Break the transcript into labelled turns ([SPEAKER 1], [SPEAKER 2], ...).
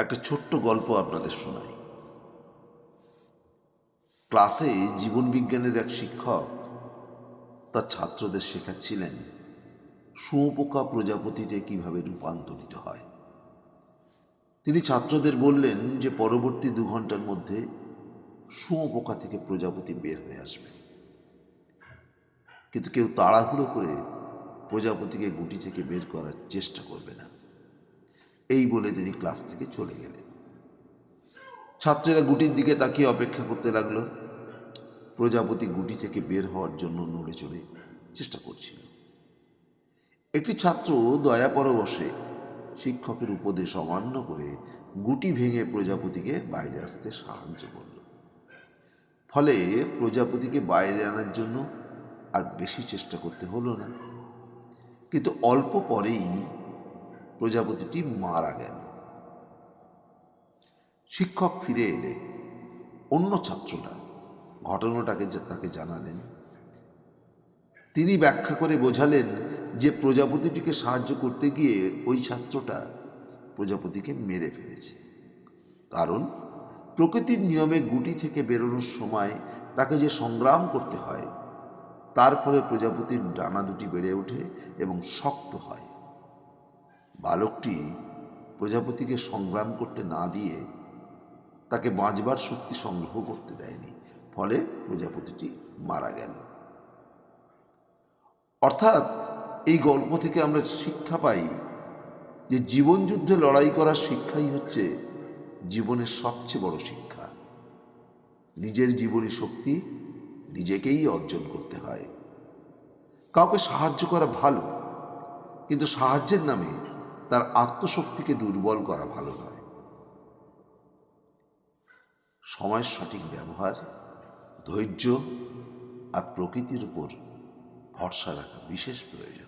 [SPEAKER 1] একটা ছোট্ট গল্প আপনাদের শোনাই। ক্লাসে জীবন বিজ্ঞানের এক শিক্ষক তার ছাত্রদের শেখাচ্ছিলেন শুঁয়োপোকা প্রজাপতিতে কিভাবে রূপান্তরিত হয়। তিনি ছাত্রদের বললেন যে পরবর্তী 2 ঘন্টার মধ্যে শুঁয়োপোকা থেকে প্রজাপতি বের হয়ে আসবে, কিন্তু কেউ তাড়াহুড়ো করে প্রজাপতিকে গুটি থেকে বের করার চেষ্টা করবে না। এই বলে তিনি ক্লাস থেকে চলে গেলেন। ছাত্রেরা গুটির দিকে তাকিয়ে অপেক্ষা করতে লাগলো। প্রজাপতি গুটি থেকে বের হওয়ার জন্য নড়ে চড়ে চেষ্টা করছিল। একটি ছাত্র দয়া পরবশে শিক্ষকের উপদেশ অমান্য করে গুটি ভেঙে প্রজাপতিকে বাইরে আসতে সাহায্য করল। ফলে প্রজাপতিকে বাইরে আনার জন্য আর বেশি চেষ্টা করতে হলো না, কিন্তু অল্প পরেই প্রজাপতিটি মারা গেল। শিক্ষক ফিরে এলে অন্য ছাত্ররা ঘটনাটাকে তাকে জানালেন। তিনি ব্যাখ্যা করে বোঝালেন যে প্রজাপতিটিকে সাহায্য করতে গিয়ে ওই ছাত্রটা প্রজাপতিকে মেরে ফেলেছে, কারণ প্রকৃতির নিয়মে গুটি থেকে বেরোনোর সময় তাকে যে সংগ্রাম করতে হয়, তার ফলে প্রজাপতির ডানা দুটি বেড়ে ওঠে এবং শক্ত হয়। বালকটি প্রজাপতিকে সংগ্রাম করতে না দিয়ে তাকে বাঁচবার শক্তি সংগ্রহ করতে দেয়নি, ফলে প্রজাপতিটি মারা গেল। অর্থাৎ এই গল্প থেকে আমরা শিক্ষা পাই যে জীবন যুদ্ধে লড়াই করার শিক্ষাই হচ্ছে জীবনের সবচেয়ে বড় শিক্ষা। নিজের জীবনী শক্তি নিজেকেই অর্জন করতে হয়। কাউকে সাহায্য করা ভালো, কিন্তু সাহায্যের নামে তার আত্মশক্তিকে দুর্বল করা ভালো নয়। সময়ের সঠিক ব্যবহার, ধৈর্য আর প্রকৃতির উপর ভরসা রাখা বিশেষ প্রয়োজন।